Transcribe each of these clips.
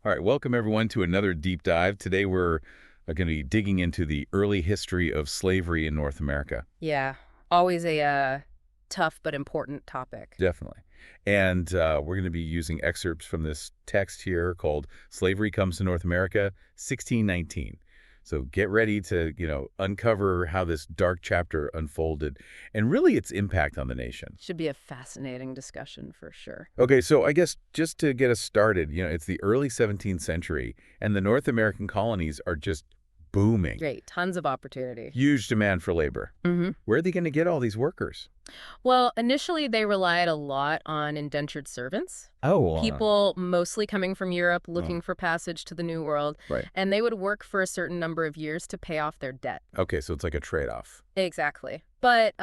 All right, welcome everyone to another deep dive. Today we're going to be digging into the early history of slavery in North America. Yeah, always a tough but important topic. Definitely. And we're going to be using excerpts from this text here called Slavery Comes to North America, 1619. So get ready to, uncover how this dark chapter unfolded and really its impact on the nation. Should be a fascinating discussion for sure. Okay, so I guess just to get us started, it's the early 17th century, and the North American colonies are just booming. Great, tons of opportunity. Huge demand for labor. Where are they going to get all these workers? Well, initially they relied a lot on indentured servants. Oh, People mostly coming from Europe looking for passage to the New World, right. and they would work for a certain number of years to pay off their debt. Okay, so it's like a trade-off. Exactly. But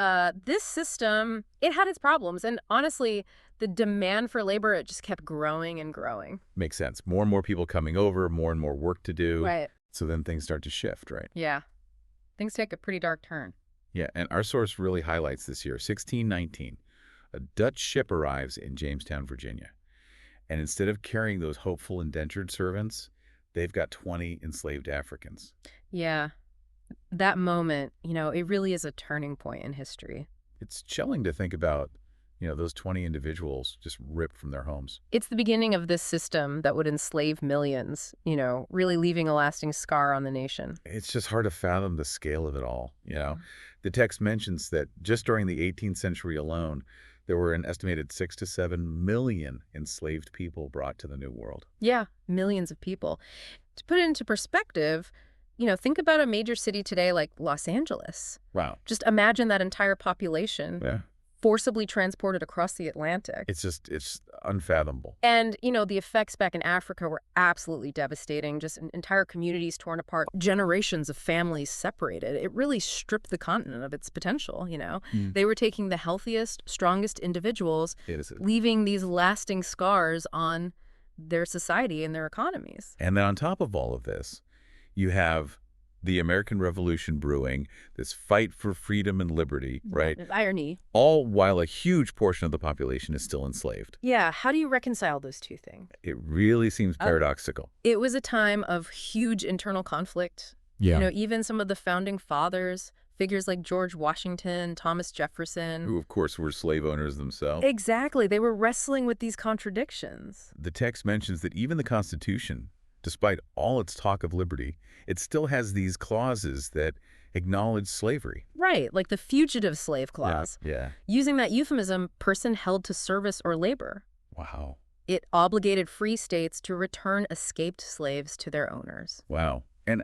this system, it had its problems, and honestly, the demand for labor, it just kept growing and growing. Makes sense. More and more people coming over, more and more work to do. Right. So then things start to shift, right? Yeah. Things take a pretty dark turn. Yeah, and our source really highlights this year, 1619. A Dutch ship arrives in Jamestown, Virginia. And instead of carrying those hopeful indentured servants, they've got 20 enslaved Africans. Yeah. That moment, it really is a turning point in history. It's chilling to think about, those 20 individuals just ripped from their homes. It's the beginning of this system that would enslave millions, really leaving a lasting scar on the nation. It's just hard to fathom the scale of it all. The text mentions that just during the 18th century alone, there were an estimated 6 to 7 million enslaved people brought to the New World. Yeah, millions of people. To put it into perspective, think about a major city today like Los Angeles. Wow. Just imagine that entire population Yeah. forcibly transported across the Atlantic. It's unfathomable. And, the effects back in Africa were absolutely devastating. Just entire communities torn apart, generations of families separated. It really stripped the continent of its potential. They were taking the healthiest, strongest individuals, leaving these lasting scars on their society and their economies. And then on top of all of this, you have the American Revolution brewing, this fight for freedom and liberty, right? There's irony. All while a huge portion of the population is still enslaved. Yeah, how do you reconcile those two things? It really seems paradoxical. It was a time of huge internal conflict. Yeah. Even some of the founding fathers, figures like George Washington, Thomas Jefferson. Who, of course, were slave owners themselves. Exactly. They were wrestling with these contradictions. The text mentions that even the Constitution, despite all its talk of liberty, it still has these clauses that acknowledge slavery. Right, like the fugitive slave clause. Yeah. Using that euphemism, person held to service or labor. Wow. It obligated free states to return escaped slaves to their owners. Wow. And,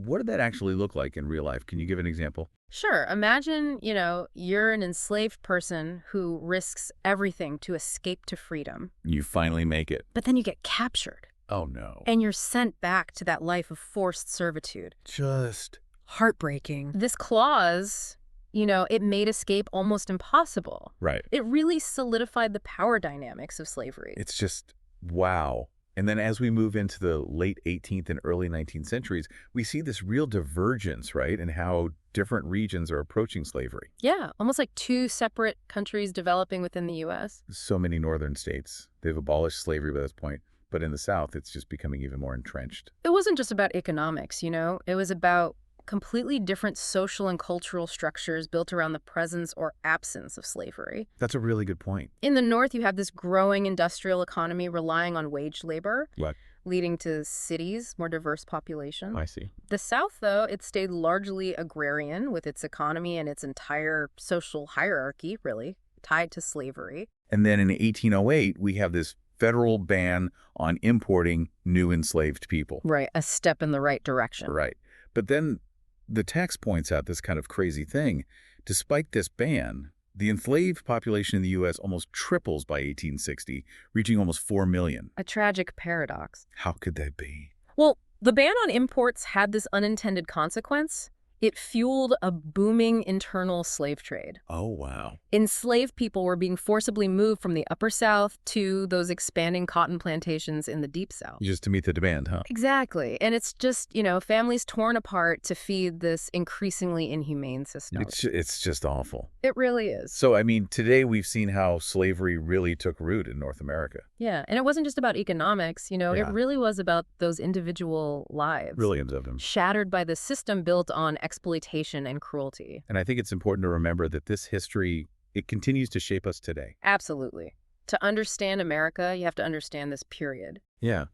what did that actually look like in real life? Can you give an example? Sure. Imagine, you're an enslaved person who risks everything to escape to freedom. You finally make it. But then you get captured. Oh, no. And you're sent back to that life of forced servitude. Just heartbreaking. This clause, it made escape almost impossible. right. It really solidified the power dynamics of slavery. It's just, wow. And then as we move into the late 18th and early 19th centuries, we see this real divergence, right, in how different regions are approaching slavery. Yeah, almost like two separate countries developing within the U.S. So many northern states, they've abolished slavery by this point. But in the South, it's just becoming even more entrenched. It wasn't just about economics, It was about completely different social and cultural structures built around the presence or absence of slavery. That's a really good point. In the North, you have this growing industrial economy relying on wage labor, What? leading to cities, more diverse populations. I see. The South, though, it stayed largely agrarian with its economy and its entire social hierarchy, really, tied to slavery. And then in 1808, we have this federal ban on importing new enslaved people. Right, a step in the right direction. Right. But then the text points out this kind of crazy thing. Despite this ban, the enslaved population in the U.S. almost triples by 1860, reaching almost 4 million. A tragic paradox. How could that be? Well, the ban on imports had this unintended consequence. It fueled a booming internal slave trade. Oh, wow. Enslaved people were being forcibly moved from the Upper South to those expanding cotton plantations in the Deep South. Just to meet the demand, huh? Exactly. And it's just, families torn apart to feed this increasingly inhumane system. It's just awful. It really is. So, I mean, today we've seen how slavery really took root in North America. Yeah. And it wasn't just about economics, Yeah. it really was about those individual lives. Millions of them. Shattered by the system built on exploitation and cruelty. And I think it's important to remember that this history, it continues to shape us today. Absolutely. To understand America, you have to understand this period. Yeah.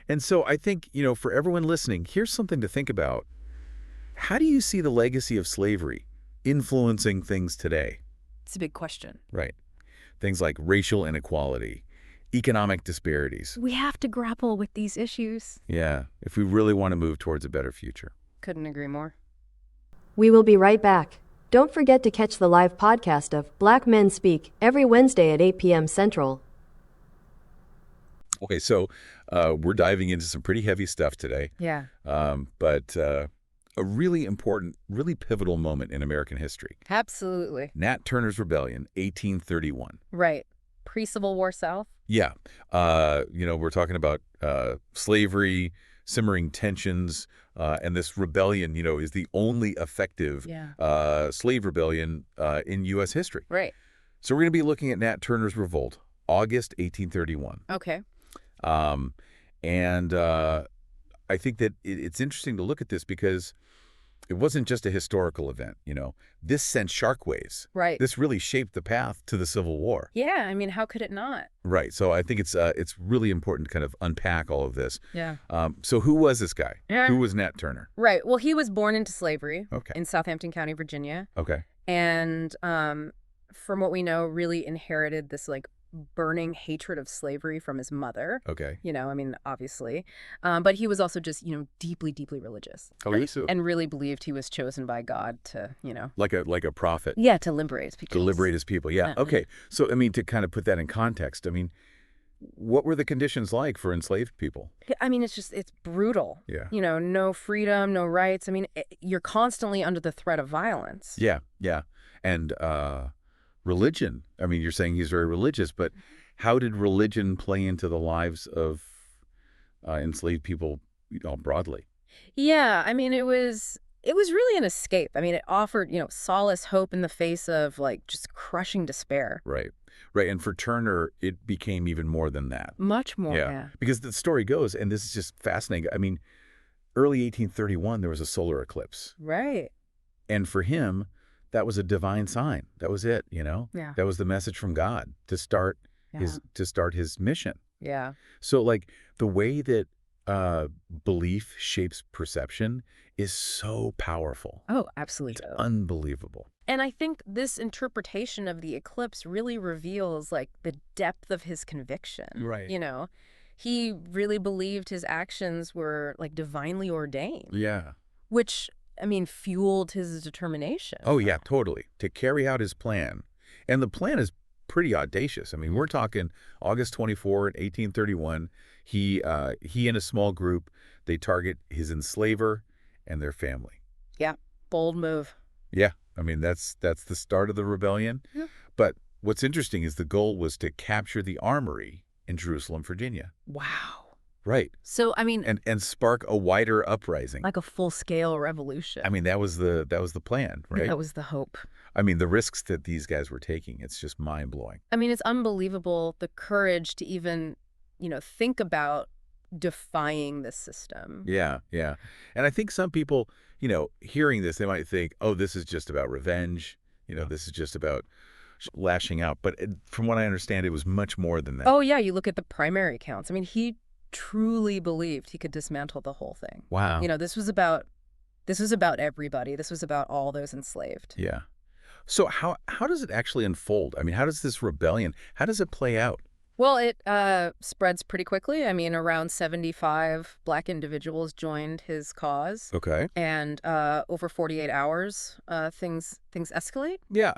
And so I think, for everyone listening, here's something to think about. How do you see the legacy of slavery influencing things today? It's a big question. Right. Things like racial inequality, economic disparities. We have to grapple with these issues. Yeah, if we really want to move towards a better future. Couldn't agree more. We will be right back. Don't forget to catch the live podcast of Black Men Speak every Wednesday at 8 p.m. Central. Okay, so we're diving into some pretty heavy stuff today. Yeah. But a really important, really pivotal moment in American history. Absolutely. Nat Turner's Rebellion, 1831. Right. Pre-Civil War South? Yeah. We're talking about slavery, simmering tensions, and this rebellion, is the only effective slave rebellion in U.S. history. Right. So we're going to be looking at Nat Turner's Revolt, August 1831. Okay. And I think that it's interesting to look at this because it wasn't just a historical event, This sent shockwaves. Right. This really shaped the path to the Civil War. Yeah, I mean, how could it not? Right. So I think it's really important to kind of unpack all of this. Yeah. So who was this guy? Yeah. Who was Nat Turner? Right. Well, he was born into slavery Okay. in Southampton County, Virginia. Okay. And from what we know, really inherited this burning hatred of slavery from his mother. Okay. Obviously. But he was also just, deeply, deeply religious. Oh, he so. And really believed he was chosen by God to, Like a prophet. Yeah, to liberate his people. To liberate his people. Yeah. Okay. So, to kind of put that in context, what were the conditions like for enslaved people? It's brutal. Yeah. No freedom, no rights. You're constantly under the threat of violence. Yeah. Yeah. And religion. You're saying he's very religious, but how did religion play into the lives of enslaved people broadly? Yeah, it was really an escape. It offered, solace, hope in the face of just crushing despair. Right. Right. And for Turner, it became even more than that. Much more. Yeah. Because the story goes, and this is just fascinating. Early 1831, there was a solar eclipse. Right. And for him, that was a divine sign. That was it, Yeah. That was the message from God to start his mission. Yeah. So the way that belief shapes perception is so powerful. Oh, absolutely. It's unbelievable. And I think this interpretation of the eclipse really reveals the depth of his conviction. Right. He really believed his actions were divinely ordained. Yeah. Which fueled his determination. Oh, yeah, totally. To carry out his plan. And the plan is pretty audacious. We're talking August 24, 1831. He and a small group, they target his enslaver and their family. Yeah, bold move. Yeah, that's the start of the rebellion. Yeah. But what's interesting is the goal was to capture the armory in Jerusalem, Virginia. Wow. Right. So, and spark a wider uprising. Like a full-scale revolution. That was the plan, right? That was the hope. The risks that these guys were taking, it's just mind-blowing. It's unbelievable, the courage to even, think about defying this system. Yeah, yeah. And I think some people, hearing this, they might think, oh, this is just about revenge. This is just about lashing out. But from what I understand, it was much more than that. Oh, yeah. You look at the primary counts. he truly believed he could dismantle the whole thing. Wow. This was about everybody. This was about all those enslaved. Yeah. So how does it actually unfold? How does this rebellion, how does it play out? Well, it spreads pretty quickly. Around 75 Black individuals joined his cause. Okay. And over 48 hours, things escalate. Yeah,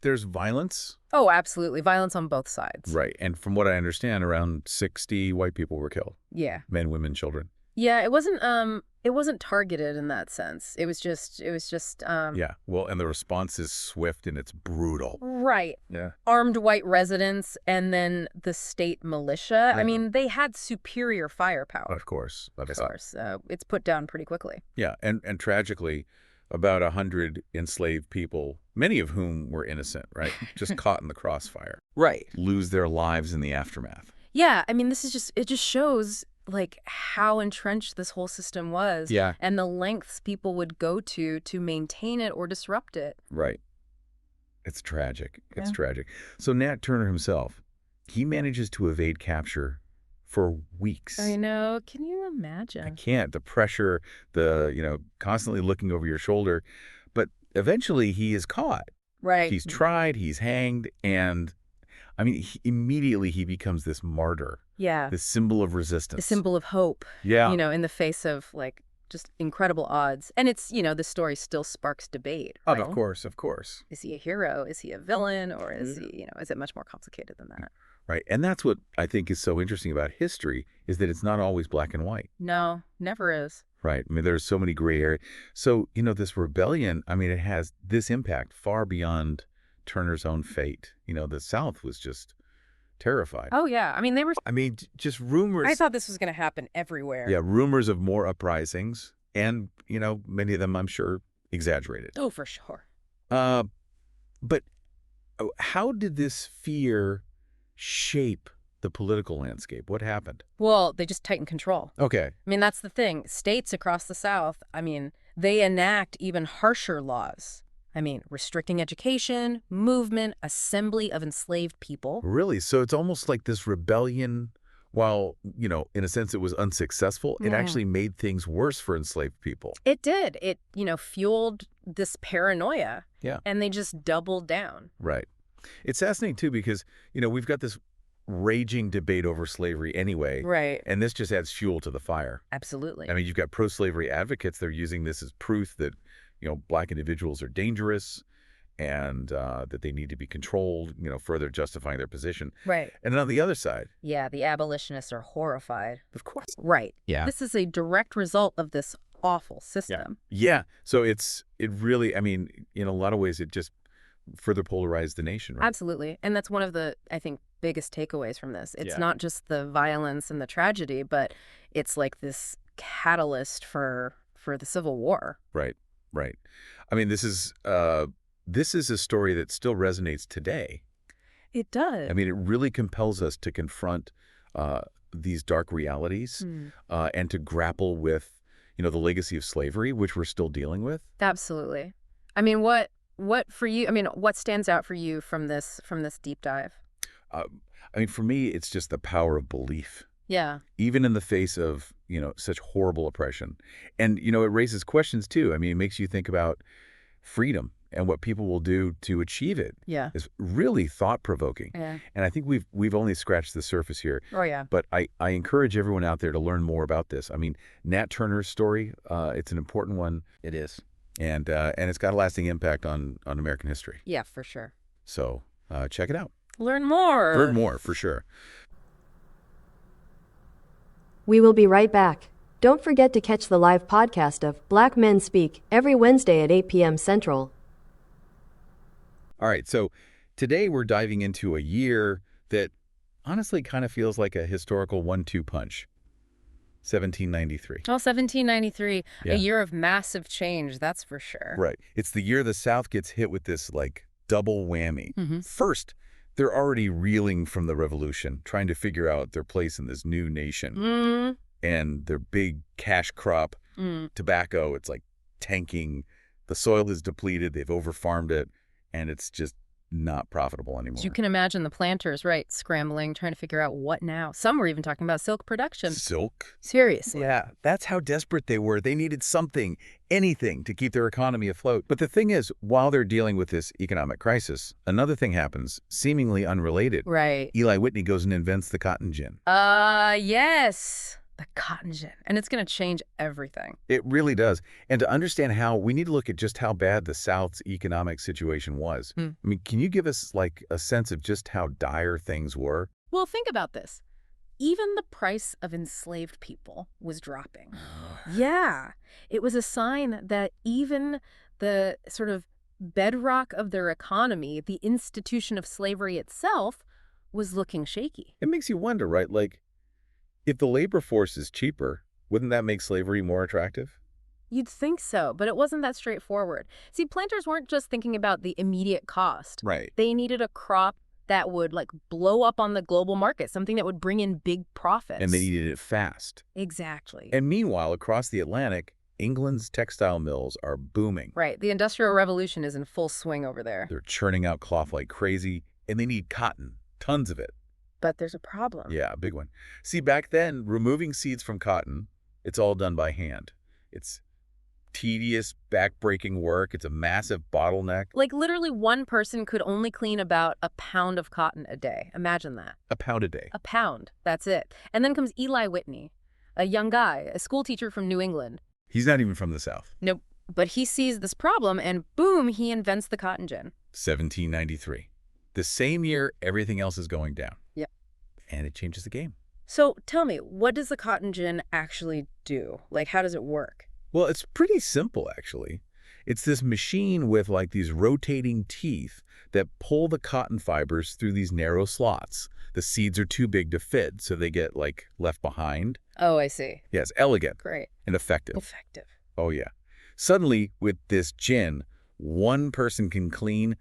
there's violence. Oh, absolutely. Violence on both sides. Right. And from what I understand, around 60 white people were killed. Yeah. Men, women, children. Yeah, it wasn't It wasn't targeted in that sense. It was just, Yeah. Well, and the response is swift and it's brutal. right. Yeah. Armed white residents and then the state militia. I Yeah. mean, they had superior firepower. Of course. Of course. It's put down pretty quickly. Yeah. And tragically, about 100 enslaved people, many of whom were innocent, right? Just caught in the crossfire. Right. Lose their lives in the aftermath. Yeah, I mean, it just shows like how entrenched this whole system was. Yeah. And the lengths people would go to maintain it or disrupt it. Right. It's tragic. It's Yeah. tragic. So Nat Turner himself, he manages to evade capture for weeks. I know. Can you I imagine? can't. The pressure, constantly looking over your shoulder. But eventually he is caught. Right. He's tried, he's hanged, and I mean, immediately he becomes this martyr, Yeah. this symbol of resistance. A symbol of hope, Yeah. in the face of like just incredible odds. And it's, the story still sparks debate. Oh, Right? of course, of course. Is he a hero? Is he a villain? Or is he, is it much more complicated than that? Right. And that's what I think is so interesting about history, is that it's not always black and white. No, never is. Right. I mean, there's so many gray areas. So, this rebellion, I mean, it has this impact far beyond Turner's own fate. The South was just terrified. Oh, yeah. I mean, Just rumors. I thought this was going to happen everywhere. Yeah, rumors of more uprisings, and, many of them, I'm sure, exaggerated. Oh, for sure. But how did this fear shape the political landscape? What happened? Well, they just tighten control. Okay. I mean, that's the thing. States across the South, I mean, they enact even harsher laws. I mean, restricting education, movement, assembly of enslaved people. Really? So it's almost like this rebellion, while, in a sense it was unsuccessful, it Yeah. actually made things worse for enslaved people. It did. It, fueled this paranoia. Yeah. And they just doubled down. Right. It's fascinating, too, because, we've got this raging debate over slavery anyway. Right. And this just adds fuel to the fire. Absolutely. I mean, you've got pro-slavery advocates. They're using this as proof that, black individuals are dangerous and that they need to be controlled, further justifying their position. Right. And then on the other side, Yeah, the abolitionists are horrified. of course. Right. Yeah. This is a direct result of this awful system. Yeah. So it really, I mean, in a lot of ways, it just further polarized the nation, right? Absolutely. And that's one of the, I think, biggest takeaways from this. It's Yeah. not just the violence and the tragedy, but it's like this catalyst for the Civil War. Right. Right. I mean, this is a story that still resonates today. It does. I mean, it really compels us to confront these dark realities and to grapple with, the legacy of slavery, which we're still dealing with. Absolutely. I mean, what for you? I mean, what stands out for you from this deep dive? I mean, for me, it's just the power of belief, Yeah. even in the face of, such horrible oppression. And, it raises questions, too. I mean, it makes you think about freedom and what people will do to achieve it. Yeah. It's really thought-provoking. Yeah. And I think we've only scratched the surface here. Oh, yeah. But I encourage everyone out there to learn more about this. I mean, Nat Turner's story, it's an important one. It is. And it's got a lasting impact on American history. Yeah, for sure. So check it out. Learn more. Learn more, for sure. We will be right back. Don't forget to catch the live podcast of Black Men Speak every Wednesday at 8 p.m. Central. All right, so today we're diving into a year that honestly kind of feels like a historical 1-2 punch. 1793. Oh, 1793, Yeah. a year of massive change, that's for sure. Right. It's the year the South gets hit with this, double whammy. Mm-hmm. First, they're already reeling from the Revolution, trying to figure out their place in this new nation. Mm. And their big cash crop, tobacco, it's tanking. The soil is depleted. They've overfarmed it, and it's just not profitable anymore. You can imagine the planters, right, scrambling, trying to figure out what now. Some were even talking about silk production. Silk? Seriously. Yeah, that's how desperate they were. They needed something, anything, to keep their economy afloat. But the thing is, while they're dealing with this economic crisis, another thing happens, seemingly unrelated. Right. Eli Whitney goes and invents the cotton gin. Yes. The cotton gin. And it's going to change everything. It really does. And to understand how, we need to look at just how bad the South's economic situation was. I mean, can you give us a sense of just how dire things were? Well, think about this. even the price of enslaved people was dropping. Yeah, it was a sign that even the sort of bedrock of their economy, the institution of slavery itself, was looking shaky. It makes you wonder, right? Like, if the labor force is cheaper, wouldn't that make slavery more attractive? You'd think so, but it wasn't that straightforward. See, planters weren't just thinking about the immediate cost. Right. They needed a crop that would blow up on the global market, something that would bring in big profits. And they needed it fast. Exactly. And meanwhile, across the Atlantic, England's textile mills are booming. Right. The Industrial Revolution is in full swing over there. They're churning out cloth like crazy, and they need cotton, tons of it. But there's a problem. Yeah, a big one. See, back then, removing seeds from cotton, it's all done by hand. It's tedious, back-breaking work. It's a massive bottleneck. Like literally one person could only clean about a pound of cotton a day. Imagine that. A pound a day. A pound. That's it. And then comes Eli Whitney, a young guy, a school teacher from New England. He's not even from the South. Nope. But he sees this problem and boom, he invents the cotton gin. 1793. The same year everything else is going down. Yep. And it changes the game. So tell me, what does the cotton gin actually do? Like, how does it work? Well, it's pretty simple, actually. It's this machine with these rotating teeth that pull the cotton fibers through these narrow slots. The seeds are too big to fit, so they get left behind. Oh, I see. Yeah, it's elegant. Great. And effective. Effective. Oh, yeah. Suddenly, with this gin, one person can clean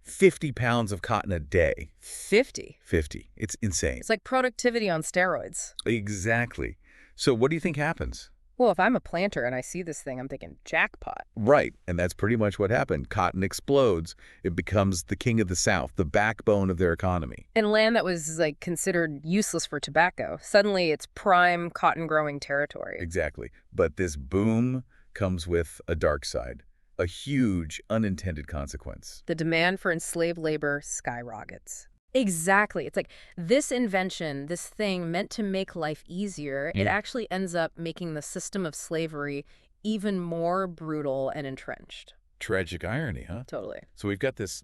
50 pounds of cotton a day. 50? 50. It's insane. It's like productivity on steroids. Exactly. So what do you think happens? Well, if I'm a planter and I see this thing, I'm thinking jackpot. Right. And that's pretty much what happened. Cotton explodes. It becomes the king of the South, the backbone of their economy. And land that was considered useless for tobacco, suddenly it's prime cotton growing territory. Exactly. But this boom comes with a dark side, a huge unintended consequence. The demand for enslaved labor skyrockets. Exactly. It's like this invention, this thing meant to make life easier, it actually ends up making the system of slavery even more brutal and entrenched. Tragic irony, huh? Totally. So we've got this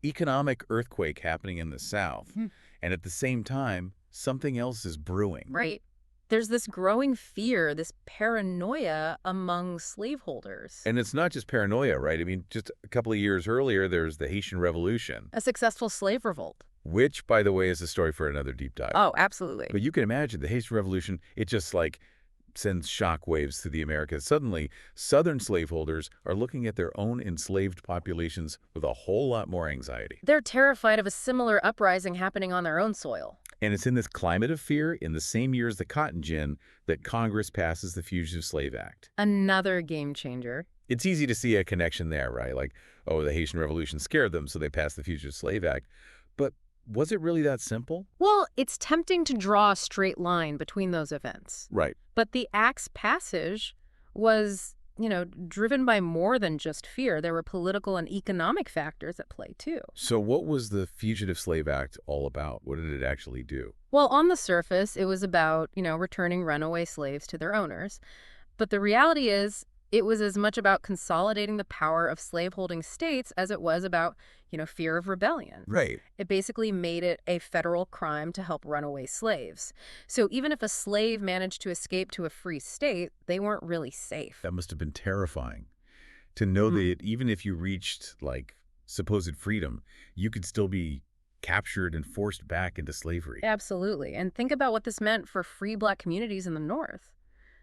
economic earthquake happening in the South, and at the same time, something else is brewing. Right. There's this growing fear, this paranoia among slaveholders. And it's not just paranoia, right? I mean, just a couple of years earlier, there's the Haitian Revolution. A successful slave revolt. Which, by the way, is a story for another deep dive. Oh, absolutely. But you can imagine the Haitian Revolution, it just sends shockwaves through the Americas. Suddenly, Southern slaveholders are looking at their own enslaved populations with a whole lot more anxiety. They're terrified of a similar uprising happening on their own soil. And it's in this climate of fear, in the same year as the cotton gin, that Congress passes the Fugitive Slave Act. Another game changer. It's easy to see a connection there, right? The Haitian Revolution scared them, so they passed the Fugitive Slave Act. But was it really that simple? Well, it's tempting to draw a straight line between those events. Right. But the Act's passage was, driven by more than just fear. There were political and economic factors at play, too. So what was the Fugitive Slave Act all about? What did it actually do? Well, on the surface, it was about, returning runaway slaves to their owners. But the reality is, it was as much about consolidating the power of slaveholding states as it was about, fear of rebellion. Right. It basically made it a federal crime to help runaway slaves. So even if a slave managed to escape to a free state, they weren't really safe. That must have been terrifying to know that even if you reached supposed freedom, you could still be captured and forced back into slavery. Absolutely. And think about what this meant for free Black communities in the North.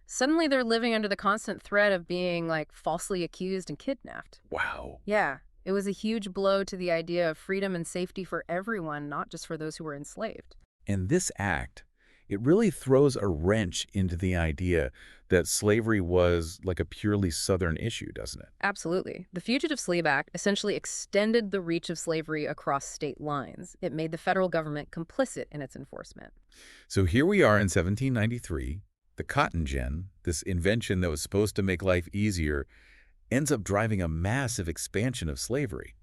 Suddenly they're living under the constant threat of being falsely accused and kidnapped. Wow. Yeah. It was a huge blow to the idea of freedom and safety for everyone, not just for those who were enslaved. And this act, it really throws a wrench into the idea that slavery was a purely Southern issue, doesn't it? Absolutely. The Fugitive Slave Act essentially extended the reach of slavery across state lines. It made the federal government complicit in its enforcement. So here we are in 1793. The cotton gin, this invention that was supposed to make life easier, ends up driving a massive expansion of slavery.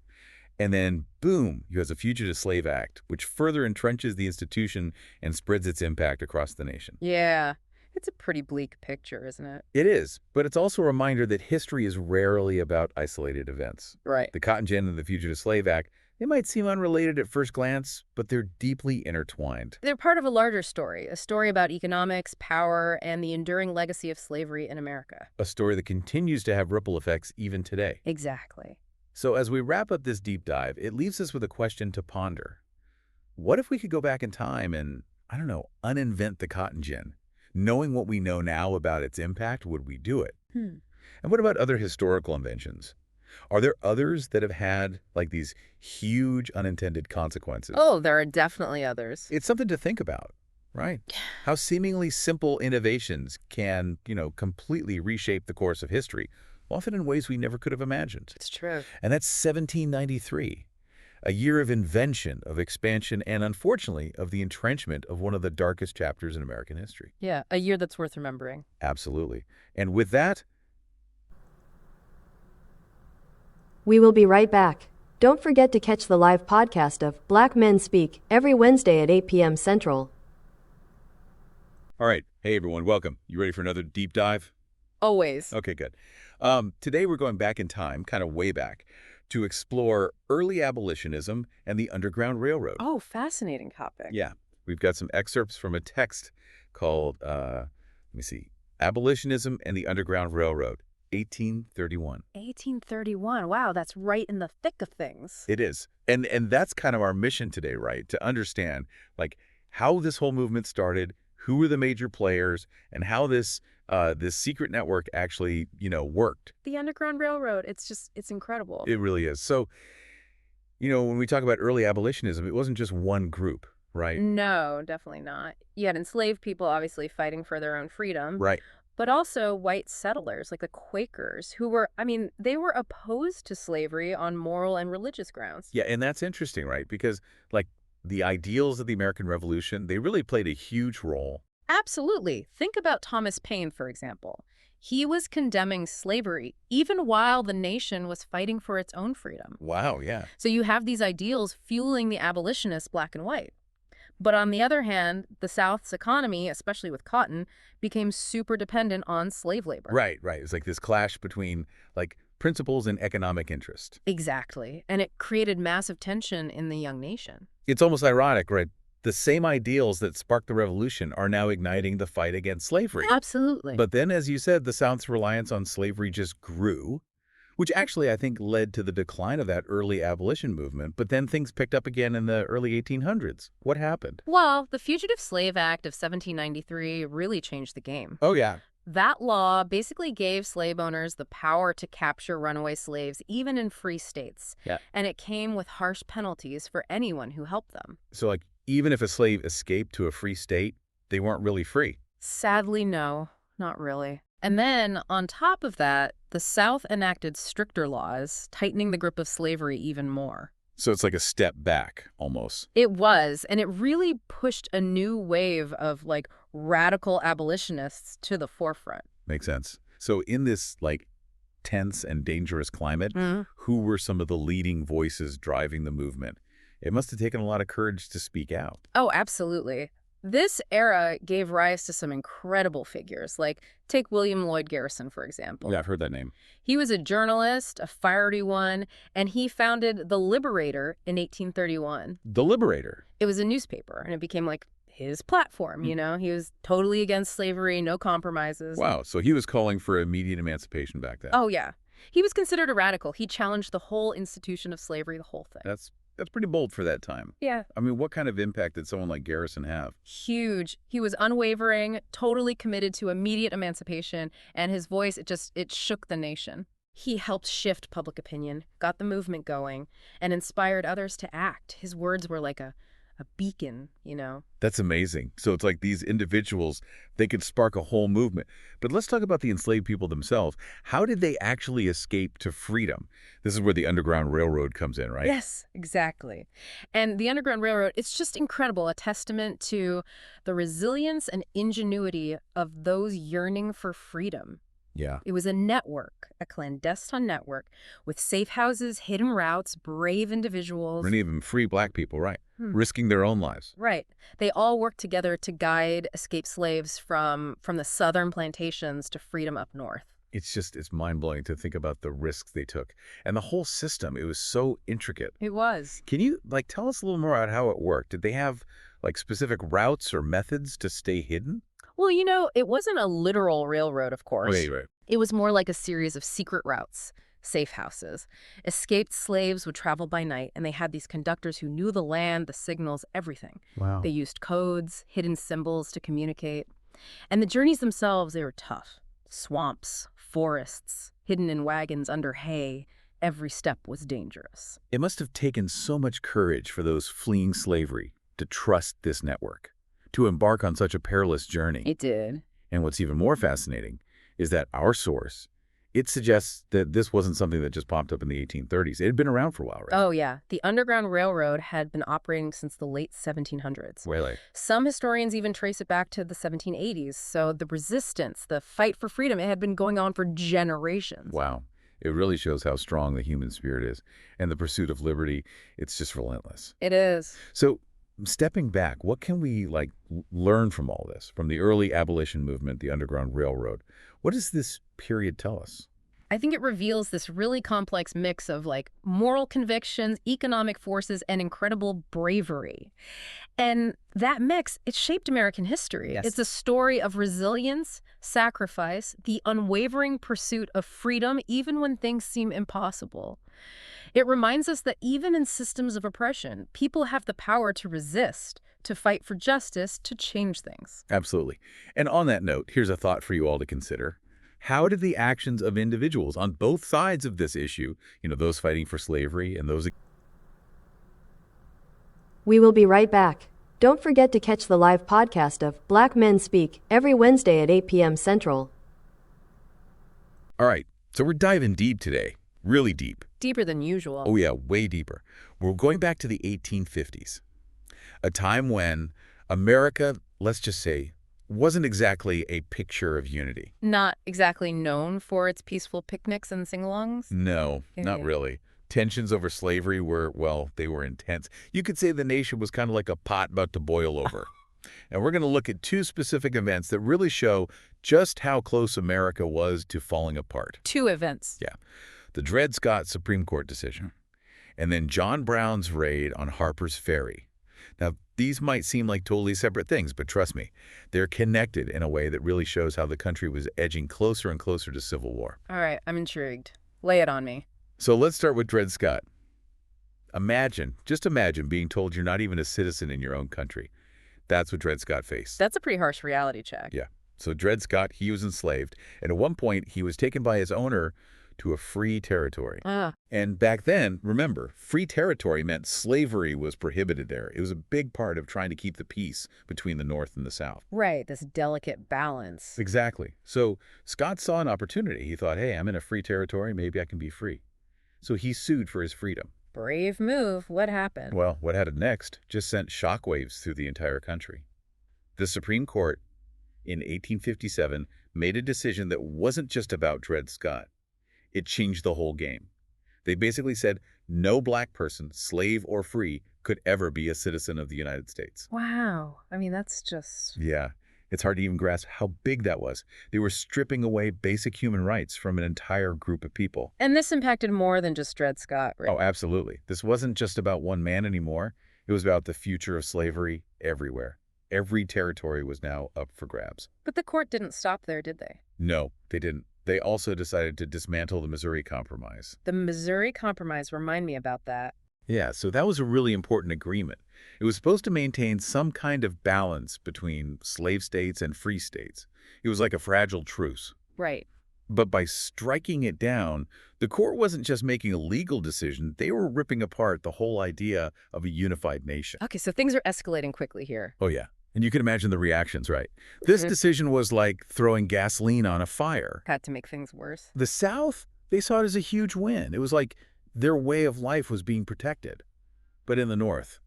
And then, boom, you have the Fugitive Slave Act, which further entrenches the institution and spreads its impact across the nation. Yeah, it's a pretty bleak picture, isn't it? It is, but it's also a reminder that history is rarely about isolated events. Right. The Cotton Gin and the Fugitive Slave Act, They might seem unrelated at first glance, but they're deeply intertwined. They're part of a larger story, a story about economics, power, and the enduring legacy of slavery in America. A story that continues to have ripple effects even today. Exactly. So as we wrap up this deep dive, it leaves us with a question to ponder. What if we could go back in time and, I don't know, uninvent the cotton gin? Knowing what we know now about its impact, would we do it? And what about other historical inventions? Are there others that have had, like, these huge unintended consequences? Oh, there are definitely others. It's something to think about, right? How seemingly simple innovations can, completely reshape the course of history, often in ways we never could have imagined. It's true. And that's 1793, a year of invention, of expansion, and unfortunately, of the entrenchment of one of the darkest chapters in American history. Yeah, a year that's worth remembering. Absolutely. And with that, We will be right back. Don't forget to catch the live podcast of Black Men Speak every Wednesday at 8 p.m. Central. all right. Hey, everyone. Welcome. You ready for another deep dive? Always. Okay, good. Today we're going back in time, kind of way back, to explore early abolitionism and the Underground Railroad. Oh, fascinating topic. Yeah, we've got some excerpts from a text called, Abolitionism and the Underground Railroad, 1831. 1831. Wow, that's right in the thick of things. It is. And that's kind of our mission today, right? To understand, like, how this whole movement started, who were the major players, and how this secret network actually, worked. The Underground Railroad, it's incredible. It really is. So, when we talk about early abolitionism, it wasn't just one group, right? No, definitely not. You had enslaved people obviously fighting for their own freedom, Right. but also white settlers like the Quakers who were, they were opposed to slavery on moral and religious grounds. Yeah, and that's interesting, right? Because, like, the ideals of the American Revolution, they really played a huge role. Absolutely. Think about Thomas Paine, for example. He was condemning slavery even while the nation was fighting for its own freedom. Wow, yeah. So you have these ideals fueling the abolitionists, black and white. But on the other hand, the South's economy, especially with cotton, became super dependent on slave labor. Right. It's like this clash between, like, principles and economic interest. Exactly. And it created massive tension in the young nation. It's almost ironic, right? The same ideals that sparked the revolution are now igniting the fight against slavery. Absolutely. But then, as you said, the South's reliance on slavery just grew, which actually, I think, led to the decline of that early abolition movement. But then things picked up again in the early 1800s. What happened? Well, the Fugitive Slave Act of 1793 really changed the game. Oh, yeah. That law basically gave slave owners the power to capture runaway slaves, even in free states. Yeah. And it came with harsh penalties for anyone who helped them. So, like, even if a slave escaped to a free state, they weren't really free. Sadly, no, not really. And then, on top of that, the South enacted stricter laws, tightening the grip of slavery even more. So it's like a step back, almost. It was, and it really pushed a new wave of, like, radical abolitionists to the forefront. Makes sense. So in this, like, tense and dangerous climate, who were some of the leading voices driving the movement? It must have taken a lot of courage to speak out. Oh, absolutely. This era gave rise to some incredible figures, like take William Lloyd Garrison, for example. Yeah, I've heard that name. He was a journalist, a fiery one, and he founded The Liberator in 1831. The Liberator. It was a newspaper, and it became like his platform, you know? He was totally against slavery, no compromises. Wow, so he was calling for immediate emancipation back then. Oh, yeah. He was considered a radical. He challenged the whole institution of slavery, the whole thing. That's pretty bold for that time. Yeah. I mean, what kind of impact did someone like Garrison have? Huge. He was unwavering, totally committed to immediate emancipation, and his voice, it shook the nation. He helped shift public opinion, got the movement going, and inspired others to act. His words were like a beacon, you know? That's amazing. So it's like these individuals, they could spark a whole movement. But let's talk about the enslaved people themselves. How did they actually escape to freedom? This is where the Underground Railroad comes in, right? Yes, exactly. And the Underground Railroad, it's just incredible, a testament to the resilience and ingenuity of those yearning for freedom. Yeah. It was a network, a clandestine network, with safe houses, hidden routes, brave individuals. Many of them free black people, right? Risking their own lives. Right. They all worked together to guide escaped slaves from the southern plantations to freedom up north. It's mind-blowing to think about the risks they took. And the whole system, it was so intricate. It was. Can you, tell us a little more about how it worked? Did they have, specific routes or methods to stay hidden? Well, it wasn't a literal railroad, of course. Okay, right. It was more like a series of secret routes, safe houses. Escaped slaves would travel by night, and they had these conductors who knew the land, the signals, everything. Wow. They used codes, hidden symbols to communicate. And the journeys themselves, they were tough. Swamps, forests, hidden in wagons under hay. Every step was dangerous. It must have taken so much courage for those fleeing slavery to trust this network, to embark on such a perilous journey. It did. And what's even more fascinating is that our source, it suggests that this wasn't something that just popped up in the 1830s. It had been around for a while, right? Oh, yeah. The Underground Railroad had been operating since the late 1700s. Really? Some historians even trace it back to the 1780s. So the resistance, the fight for freedom, it had been going on for generations. Wow. It really shows how strong the human spirit is. And the pursuit of liberty, it's just relentless. It is. So stepping back, what can we learn from all this, from the early abolition movement, the Underground Railroad? What does this period tell us? I think it reveals this really complex mix of moral convictions, economic forces, and incredible bravery. And that mix, it shaped American history. Yes. It's a story of resilience, sacrifice, the unwavering pursuit of freedom, even when things seem impossible. It reminds us that even in systems of oppression, people have the power to resist, to fight for justice, to change things. Absolutely. And on that note, here's a thought for you all to consider. How did the actions of individuals on both sides of this issue, those fighting for slavery and those... We will be right back. Don't forget to catch the live podcast of Black Men Speak every Wednesday at 8 p.m. Central. All right, so we're diving deep today, really deep. Deeper than usual. Oh yeah, way deeper. We're going back to the 1850s, a time when America, let's just say, wasn't exactly a picture of unity. Not exactly known for its peaceful picnics and sing-alongs? No, not really. Tensions over slavery were, well, they were intense. You could say the nation was kind of like a pot about to boil over. And we're going to look at two specific events that really show just how close America was to falling apart. Two events. Yeah. The Dred Scott Supreme Court decision, and then John Brown's raid on Harper's Ferry. Now, these might seem like totally separate things, but trust me, they're connected in a way that really shows how the country was edging closer and closer to civil war. All right, I'm intrigued. Lay it on me. So let's start with Dred Scott. Just imagine being told you're not even a citizen in your own country. That's what Dred Scott faced. That's a pretty harsh reality check. Yeah. So Dred Scott, he was enslaved, and at one point he was taken by his owner to a free territory. And back then, remember, free territory meant slavery was prohibited there. It was a big part of trying to keep the peace between the North and the South. Right, this delicate balance. Exactly. So Scott saw an opportunity. He thought, hey, I'm in a free territory. Maybe I can be free. So he sued for his freedom. Brave move. What happened? Well, what happened next just sent shockwaves through the entire country. The Supreme Court in 1857 made a decision that wasn't just about Dred Scott. It changed the whole game. They basically said no black person, slave or free, could ever be a citizen of the United States. Wow. I mean, that's just... Yeah. It's hard to even grasp how big that was. They were stripping away basic human rights from an entire group of people. And this impacted more than just Dred Scott, right? Oh, absolutely. This wasn't just about one man anymore. It was about the future of slavery everywhere. Every territory was now up for grabs. But the court didn't stop there, did they? No, they didn't. They also decided to dismantle the Missouri Compromise. The Missouri Compromise, remind me about that. Yeah, so that was a really important agreement. It was supposed to maintain some kind of balance between slave states and free states. It was like a fragile truce. Right. But by striking it down, the court wasn't just making a legal decision, they were ripping apart the whole idea of a unified nation. Okay, so things are escalating quickly here. Oh, yeah. And you can imagine the reactions, right? This decision was like throwing gasoline on a fire. Had to make things worse. The South, they saw it as a huge win. It was like their way of life was being protected. But in the North,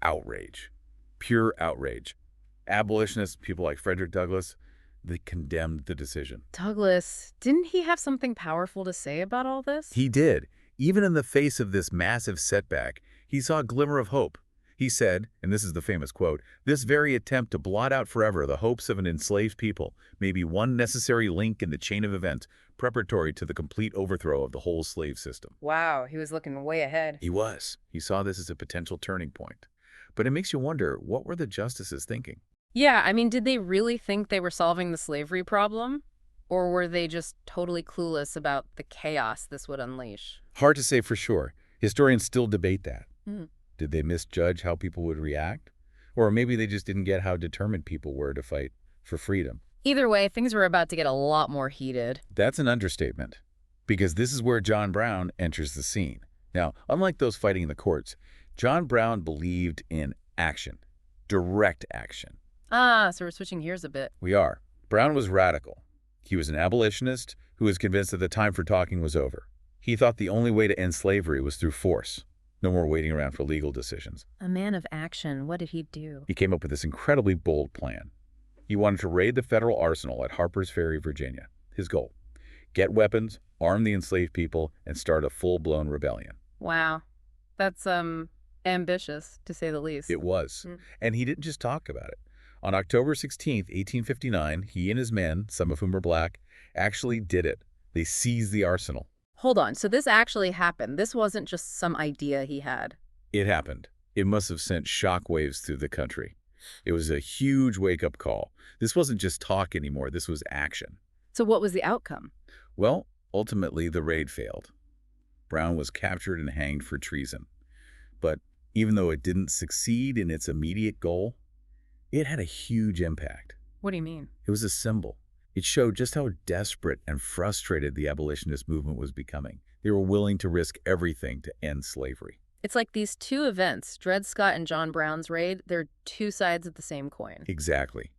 outrage. Pure outrage. Abolitionists, people like Frederick Douglass, they condemned the decision. Douglass, didn't he have something powerful to say about all this? He did. Even in the face of this massive setback, he saw a glimmer of hope. He said, and this is the famous quote, "This very attempt to blot out forever the hopes of an enslaved people may be one necessary link in the chain of events preparatory to the complete overthrow of the whole slave system." Wow, he was looking way ahead. He was. He saw this as a potential turning point. But it makes you wonder, what were the justices thinking? Yeah, I mean, did they really think they were solving the slavery problem? Or were they just totally clueless about the chaos this would unleash? Hard to say for sure. Historians still debate that. Hmm. Did they misjudge how people would react? Or maybe they just didn't get how determined people were to fight for freedom. Either way, things were about to get a lot more heated. That's an understatement, because this is where John Brown enters the scene. Now, unlike those fighting in the courts, John Brown believed in action, direct action. Ah, so we're switching gears a bit. We are. Brown was radical. He was an abolitionist who was convinced that the time for talking was over. He thought the only way to end slavery was through force. No more waiting around for legal decisions. A man of action. What did he do? He came up with this incredibly bold plan. He wanted to raid the federal arsenal at Harper's Ferry, Virginia. His goal: get weapons, arm the enslaved people, and start a full-blown rebellion. Wow. That's, ambitious, to say the least. It was. And he didn't just talk about it. On October 16th, 1859, he and his men, some of whom were black, actually did it. They seized the arsenal. Hold on, so this actually happened. This wasn't just some idea he had. It happened. It must have sent shockwaves through the country. It was a huge wake-up call. This wasn't just talk anymore. This was action. So what was the outcome? Well, ultimately, the raid failed. Brown was captured and hanged for treason. But even though it didn't succeed in its immediate goal, it had a huge impact. What do you mean? It was a symbol. It showed just how desperate and frustrated the abolitionist movement was becoming. They were willing to risk everything to end slavery. It's like these two events, Dred Scott and John Brown's raid, they're two sides of the same coin. Exactly.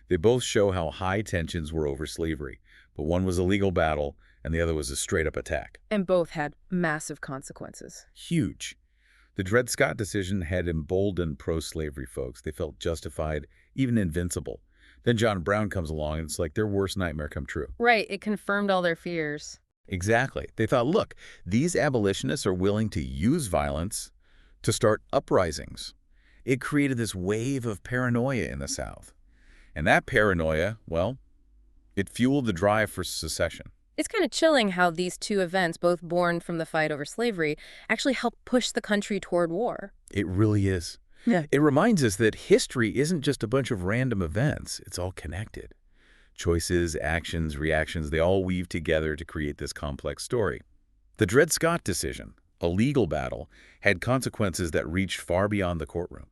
They both show how high tensions were over slavery, but one was a legal battle and the other was a straight-up attack. And both had massive consequences. Huge. The Dred Scott decision had emboldened pro-slavery folks. They felt justified, even invincible. Then John Brown comes along and it's like their worst nightmare come true. Right, it confirmed all their fears. Exactly. They thought, look, these abolitionists are willing to use violence to start uprisings. It created this wave of paranoia in the South. And that paranoia, well, it fueled the drive for secession. It's kind of chilling how these two events, both born from the fight over slavery, actually helped push the country toward war. It really is. Yeah. It reminds us that history isn't just a bunch of random events. It's all connected. Choices, actions, reactions, they all weave together to create this complex story. The Dred Scott decision, a legal battle, had consequences that reached far beyond the courtroom.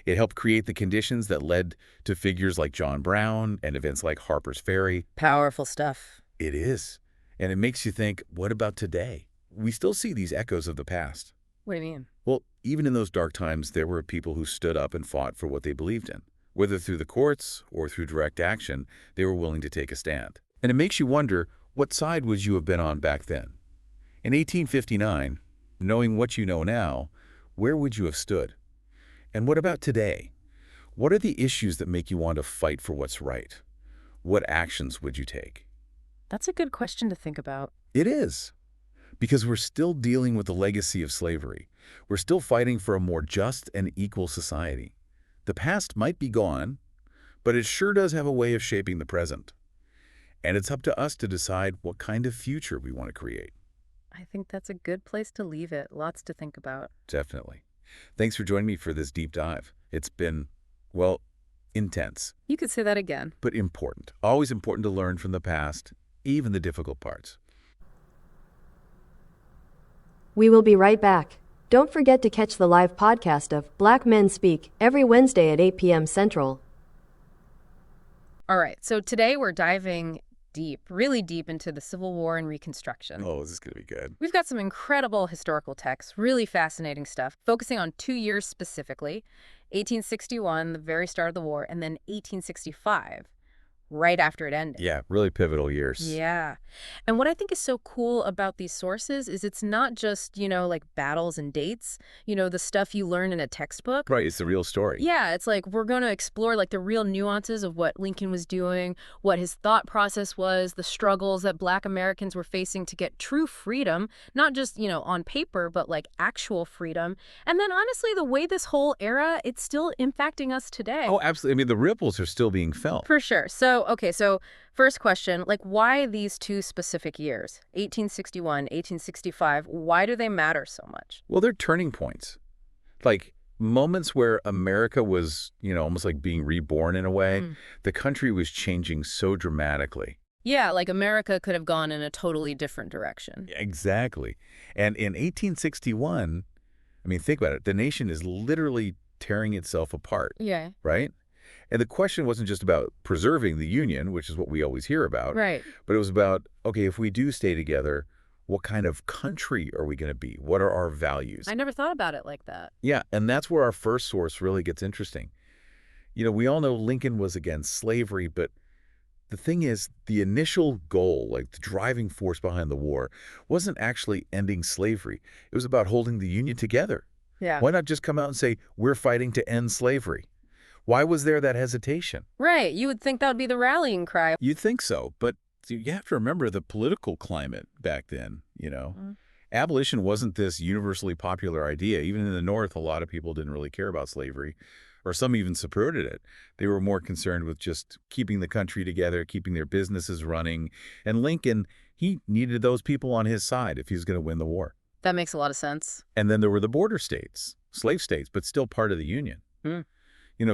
It helped create the conditions that led to figures like John Brown and events like Harper's Ferry. Powerful stuff. It is. And it makes you think, what about today? We still see these echoes of the past. What do you mean? Well, even in those dark times, there were people who stood up and fought for what they believed in. Whether through the courts or through direct action, they were willing to take a stand. And it makes you wonder, what side would you have been on back then? In 1859, knowing what you know now, where would you have stood? And what about today? What are the issues that make you want to fight for what's right? What actions would you take? That's a good question to think about. It is. Because we're still dealing with the legacy of slavery. We're still fighting for a more just and equal society. The past might be gone, but it sure does have a way of shaping the present. And it's up to us to decide what kind of future we want to create. I think that's a good place to leave it. Lots to think about. Definitely. Thanks for joining me for this deep dive. It's been, well, intense. You could say that again. But important. Always important to learn from the past, even the difficult parts. We will be right back. Don't forget to catch the live podcast of Black Men Speak every Wednesday at 8 p.m. Central. All right, so today we're diving deep, really deep into the Civil War and Reconstruction. Oh, this is going to be good. We've got some incredible historical texts, really fascinating stuff, focusing on 2 years specifically, 1861, the very start of the war, and then 1865, right after it ended. Yeah, really pivotal years. Yeah. And what I think is so cool about these sources is it's not just, like battles and dates, the stuff you learn in a textbook. Right, it's the real story. Yeah, it's like we're going to explore like the real nuances of what Lincoln was doing, what his thought process was, the struggles that Black Americans were facing to get true freedom, not just, on paper, but like actual freedom. And then honestly, the way this whole era, it's still impacting us today. Oh, absolutely. I mean, the ripples are still being felt. For sure. So, okay, so first question, like why these two specific years, 1861, 1865, why do they matter so much? Well, they're turning points. Like moments where America was, almost like being reborn in a way. The country was changing so dramatically. Yeah, like America could have gone in a totally different direction. Exactly. And in 1861, I mean, think about it. The nation is literally tearing itself apart. Yeah. Right? And the question wasn't just about preserving the Union, which is what we always hear about. Right. But it was about, okay, if we do stay together, what kind of country are we going to be? What are our values? I never thought about it like that. Yeah, and that's where our first source really gets interesting. We all know Lincoln was against slavery, but the thing is, the initial goal, like the driving force behind the war, wasn't actually ending slavery. It was about holding the Union together. Yeah. Why not just come out and say, we're fighting to end slavery? Why was there that hesitation? Right. You would think that would be the rallying cry. You'd think so, but you have to remember the political climate back then, Abolition wasn't this universally popular idea. Even in the North, a lot of people didn't really care about slavery, or some even supported it. They were more concerned with just keeping the country together, keeping their businesses running. And Lincoln, he needed those people on his side if he was going to win the war. That makes a lot of sense. And then there were the border states, slave states, but still part of the Union.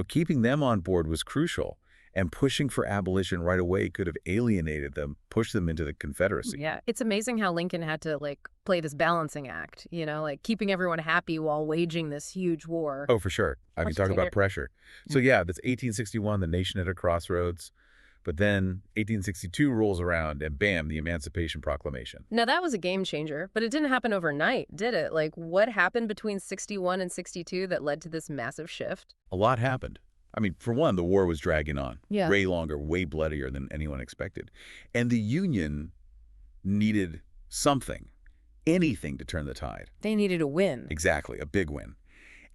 Keeping them on board was crucial, and pushing for abolition right away could have alienated them, pushed them into the Confederacy. Yeah, it's amazing how Lincoln had to play this balancing act, keeping everyone happy while waging this huge war. Oh, for sure. I mean, talk about pressure. So yeah, that's 1861, the nation at a crossroads. But then 1862 rolls around and bam, the Emancipation Proclamation. Now that was a game changer, but it didn't happen overnight, did it? What happened between 61 and 62 that led to this massive shift? A lot happened. I mean, for one, the war was dragging on. Yeah. Way longer, way bloodier than anyone expected. And the Union needed something, anything to turn the tide. They needed a win. Exactly, a big win.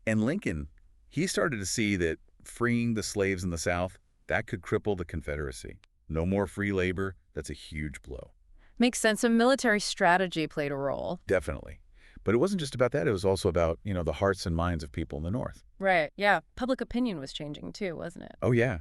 And Lincoln, he started to see that freeing the slaves in the South, that could cripple the Confederacy. No more free labor, that's a huge blow. Makes sense. A military strategy played a role. Definitely. But it wasn't just about that. It was also about, the hearts and minds of people in the North. Right. Yeah. Public opinion was changing too, wasn't it? Oh, yeah.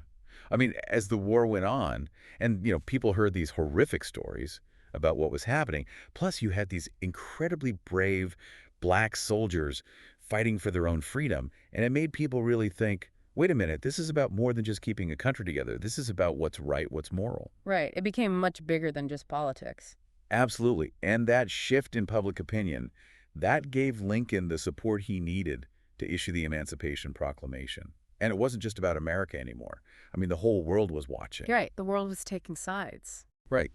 I mean, as the war went on, and, people heard these horrific stories about what was happening. Plus, you had these incredibly brave Black soldiers fighting for their own freedom. And it made people really think, wait a minute, this is about more than just keeping a country together. This is about what's right, what's moral. Right. It became much bigger than just politics. Absolutely. And that shift in public opinion, that gave Lincoln the support he needed to issue the Emancipation Proclamation. And it wasn't just about America anymore. I mean, the whole world was watching. Right. The world was taking sides. Right.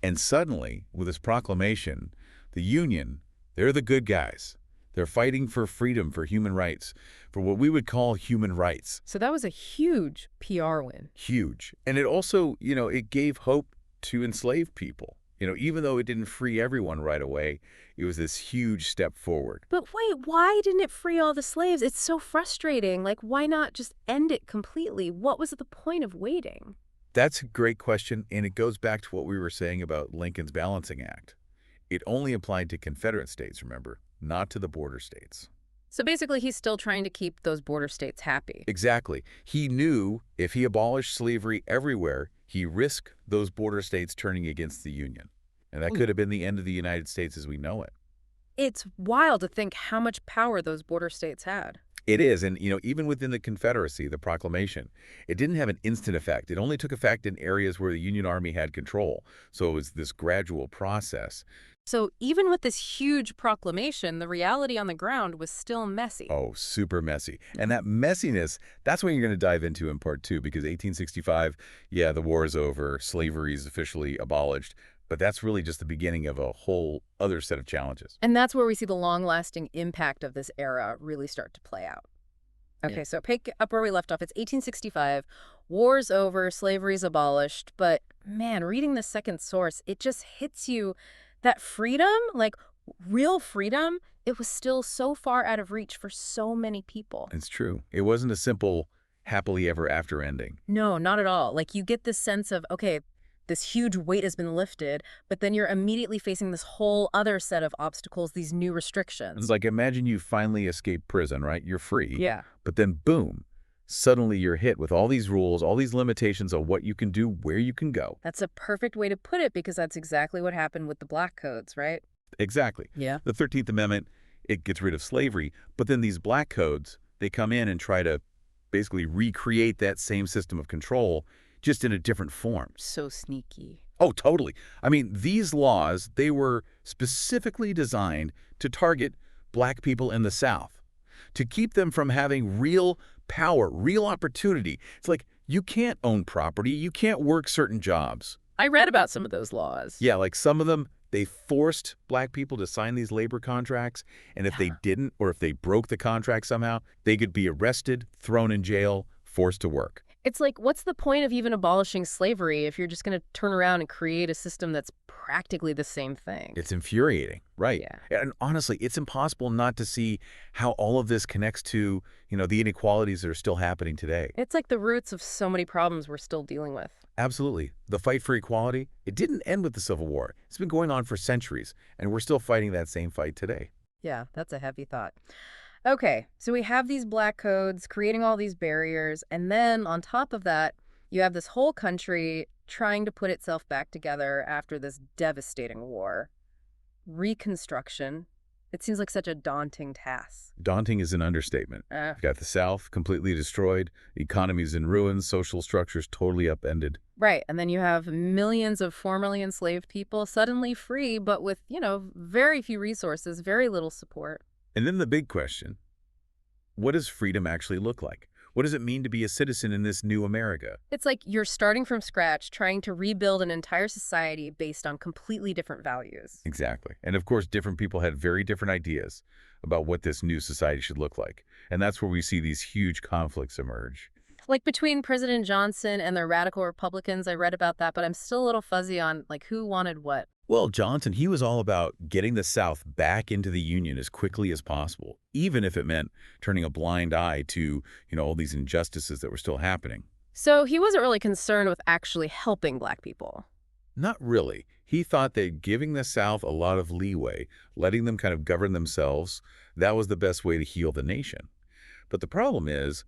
And suddenly, with this proclamation, the Union, they're the good guys. They're fighting for freedom, for human rights, for what we would call human rights. So that was a huge PR win. Huge. And it also, it gave hope to enslaved people. Even though it didn't free everyone right away, it was this huge step forward. But wait, why didn't it free all the slaves? It's so frustrating. Why not just end it completely? What was the point of waiting? That's a great question, and it goes back to what we were saying about Lincoln's balancing act. It only applied to Confederate states, remember, not to the border states. So basically, he's still trying to keep those border states happy. Exactly. He knew if he abolished slavery everywhere, he risked those border states turning against the Union. And that could have been the end of the United States as we know it. It's wild to think how much power those border states had. It is. And, even within the Confederacy, the proclamation, it didn't have an instant effect. It only took effect in areas where the Union Army had control. So it was this gradual process. So even with this huge proclamation, the reality on the ground was still messy. Oh, super messy. And that messiness, that's what you're going to dive into in part 2, because 1865, yeah, the war is over, slavery is officially abolished. But that's really just the beginning of a whole other set of challenges. And that's where we see the long-lasting impact of this era really start to play out. Okay, So pick up where we left off. It's 1865. war's over, slavery's abolished, but man, reading the second source, it just hits you that freedom, like real freedom, it was still so far out of reach for so many people. It's true. It wasn't a simple happily ever after ending. No, not at all. Like you get this sense of, okay, this huge weight has been lifted, but then you're immediately facing this whole other set of obstacles, these new restrictions. It's like, imagine you finally escape prison, right? You're free. Yeah. But then boom, suddenly you're hit with all these rules, all these limitations on what you can do, where you can go. That's a perfect way to put it because that's exactly what happened with the Black Codes, right? Exactly. Yeah. The 13th Amendment, it gets rid of slavery, but then these black codes, they come in and try to basically recreate that same system of control, just in a different form. So sneaky. Oh, totally. I mean, these laws, they were specifically designed to target black people in the South, to keep them from having real power, real opportunity. It's like, you can't own property, you can't work certain jobs. I read about some of those laws. Yeah, like some of them, they forced black people to sign these labor contracts, and if they didn't, or if they broke the contract somehow, they could be arrested, thrown in jail, forced to work. It's like, what's the point of even abolishing slavery if you're just going to turn around and create a system that's practically the same thing? It's infuriating, right? Yeah. And honestly, it's impossible not to see how all of this connects to, the inequalities that are still happening today. It's like the roots of so many problems we're still dealing with. Absolutely. The fight for equality, it didn't end with the Civil War. It's been going on for centuries, and we're still fighting that same fight today. Yeah, that's a heavy thought. Okay, so we have these black codes creating all these barriers, and then on top of that, you have this whole country trying to put itself back together after this devastating war. Reconstruction. It seems like such a daunting task. Daunting is an understatement. You've got the South completely destroyed, economies in ruins, social structures totally upended. Right, and then you have millions of formerly enslaved people suddenly free, but with, very few resources, very little support. And then the big question, what does freedom actually look like? What does it mean to be a citizen in this new America? It's like you're starting from scratch, trying to rebuild an entire society based on completely different values. Exactly. And of course, different people had very different ideas about what this new society should look like. And that's where we see these huge conflicts emerge. Like between President Johnson and the radical Republicans, I read about that, but I'm still a little fuzzy on who wanted what. Well, Johnson, he was all about getting the South back into the Union as quickly as possible, even if it meant turning a blind eye to, all these injustices that were still happening. So he wasn't really concerned with actually helping black people. Not really. He thought that giving the South a lot of leeway, letting them kind of govern themselves, that was the best way to heal the nation. But the problem is,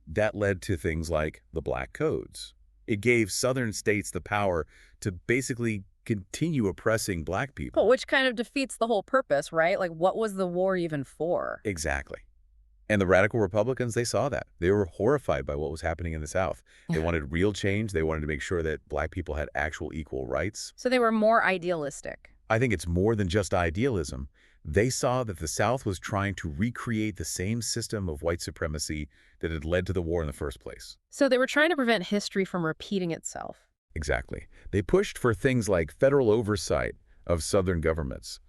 that led to things like the Black Codes. It gave Southern states the power to basically continue oppressing black people. Which kind of defeats the whole purpose, right? Like, what was the war even for? Exactly. And the radical Republicans, they saw that. They were horrified by what was happening in the South. They wanted real change. They wanted to make sure that black people had actual equal rights. So they were more idealistic. I think it's more than just idealism. They saw that the South was trying to recreate the same system of white supremacy that had led to the war in the first place. So they were trying to prevent history from repeating itself. Exactly. They pushed for things like federal oversight of Southern governments,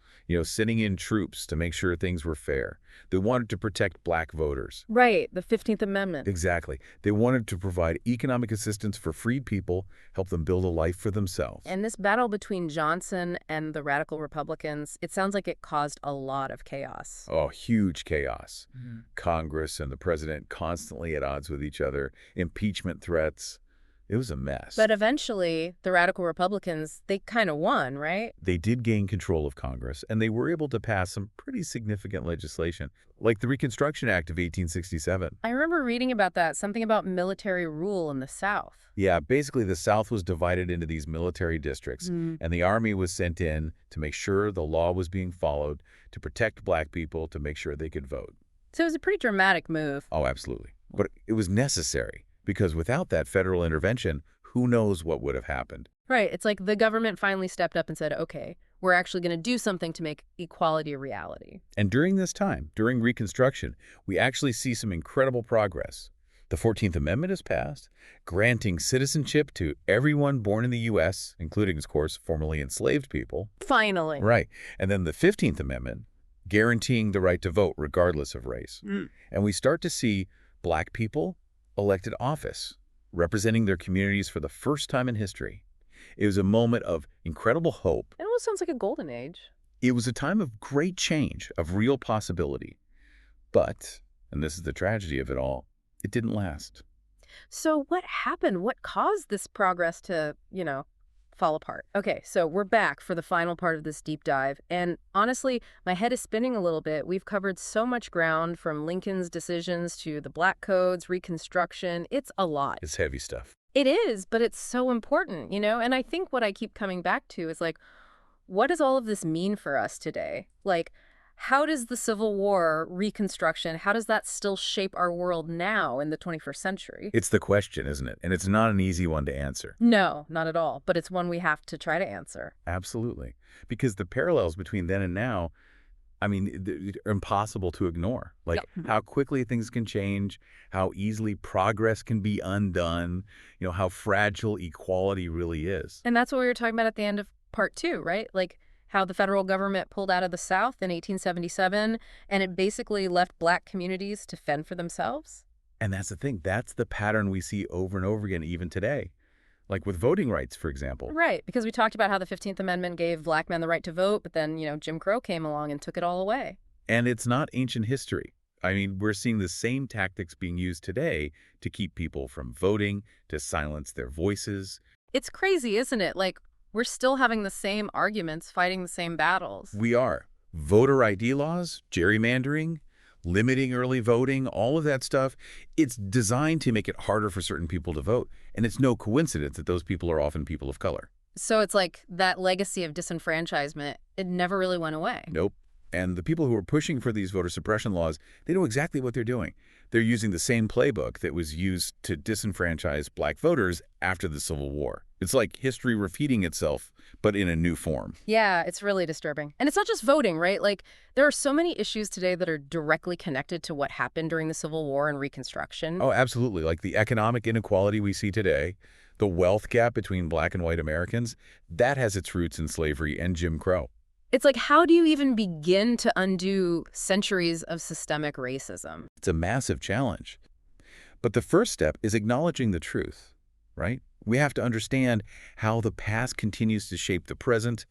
sending in troops to make sure things were fair. They wanted to protect black voters. Right, the 15th Amendment. Exactly. They wanted to provide economic assistance for freed people, help them build a life for themselves. And this battle between Johnson and the radical Republicans, it sounds like it caused a lot of chaos. Oh, huge chaos. Congress and the president constantly at odds with each other, impeachment threats. It was a mess. But eventually, the radical Republicans, they kind of won, right? They did gain control of Congress, and they were able to pass some pretty significant legislation, like the Reconstruction Act of 1867. I remember reading about that, something about military rule in the South. Yeah, basically the South was divided into these military districts, and the Army was sent in to make sure the law was being followed, to protect black people, to make sure they could vote. So it was a pretty dramatic move. Oh, absolutely. But it was necessary. Because without that federal intervention, who knows what would have happened? Right. It's like the government finally stepped up and said, okay, we're actually going to do something to make equality a reality. And during this time, during Reconstruction, we actually see some incredible progress. The 14th Amendment is passed, granting citizenship to everyone born in the U.S., including, of course, formerly enslaved people. Finally. Right. And then the 15th Amendment, guaranteeing the right to vote regardless of race. And we start to see black people elected office. representing their communities for the first time in history. It was a moment of incredible hope. It almost sounds like a golden age. It was a time of great change, of real possibility. But, and this is the tragedy of it all, it didn't last. So what happened? What caused this progress to, fall apart? Okay, so we're back for the final part of this deep dive. And honestly, my head is spinning a little bit. We've covered so much ground, from Lincoln's decisions to the Black Codes, Reconstruction. It's a lot. It's heavy stuff. It is, but it's so important, And I think what I keep coming back to is like, what does all of this mean for us today? Like, how does the Civil War, Reconstruction, how does that still shape our world now in the 21st century? It's the question, isn't it? And it's not an easy one to answer. No, not at all. But it's one we have to try to answer. Absolutely. Because the parallels between then and now, I mean, they're impossible to ignore. Like how quickly things can change, how easily progress can be undone, how fragile equality really is. And that's what we were talking about at the end of part 2, right? Like how the federal government pulled out of the South in 1877, and it basically left Black communities to fend for themselves. And that's the thing. That's the pattern we see over and over again, even today. Like with voting rights, for example. Right, because we talked about how the 15th Amendment gave Black men the right to vote, but then, Jim Crow came along and took it all away. And it's not ancient history. I mean, we're seeing the same tactics being used today to keep people from voting, to silence their voices. It's crazy, isn't it? Like, we're still having the same arguments, fighting the same battles. We are. Voter ID laws, gerrymandering, limiting early voting, all of that stuff, it's designed to make it harder for certain people to vote. And it's no coincidence that those people are often people of color. So it's like that legacy of disenfranchisement, it never really went away. Nope. And the people who are pushing for these voter suppression laws, they know exactly what they're doing. They're using the same playbook that was used to disenfranchise Black voters after the Civil War. It's like history repeating itself, but in a new form. Yeah, it's really disturbing. And it's not just voting, right? Like, there are so many issues today that are directly connected to what happened during the Civil War and Reconstruction. Oh, absolutely. Like the economic inequality we see today, the wealth gap between Black and white Americans, that has its roots in slavery and Jim Crow. It's like, how do you even begin to undo centuries of systemic racism? It's a massive challenge. But the first step is acknowledging the truth, right? We have to understand how the past continues to shape the present,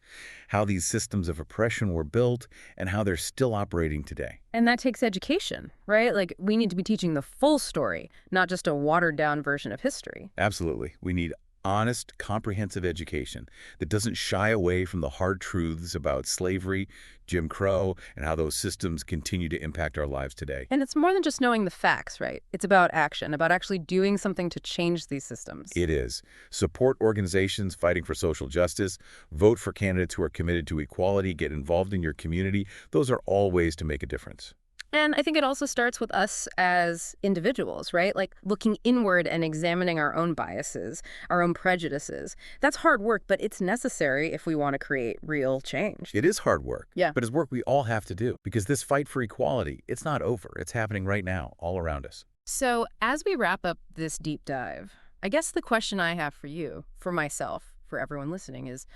how these systems of oppression were built, and how they're still operating today. And that takes education, right? Like, we need to be teaching the full story, not just a watered-down version of history. Absolutely. We need honest, comprehensive education that doesn't shy away from the hard truths about slavery, Jim Crow, and how those systems continue to impact our lives today. And it's more than just knowing the facts, right? It's about action, about actually doing something to change these systems. It is. Support organizations fighting for social justice, vote for candidates who are committed to equality, get involved in your community. Those are all ways to make a difference. And I think it also starts with us as individuals, right? Like looking inward and examining our own biases, our own prejudices. That's hard work, but it's necessary if we want to create real change. It is hard work, yeah, but it's work we all have to do because this fight for equality, it's not over. It's happening right now, all around us. So as we wrap up this deep dive, I guess the question I have for you, for myself, for everyone listening is,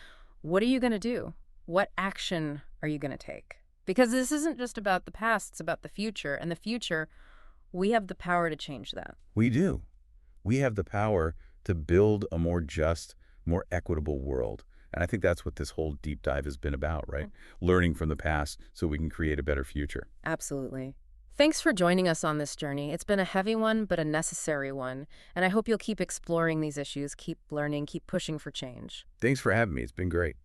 what are you going to do? What action are you going to take? Because this isn't just about the past, it's about the future. And the future, we have the power to change that. We do. We have the power to build a more just, more equitable world. And I think that's what this whole deep dive has been about, right? Learning from the past so we can create a better future. Absolutely. Thanks for joining us on this journey. It's been a heavy one, but a necessary one. And I hope you'll keep exploring these issues, keep learning, keep pushing for change. Thanks for having me. It's been great.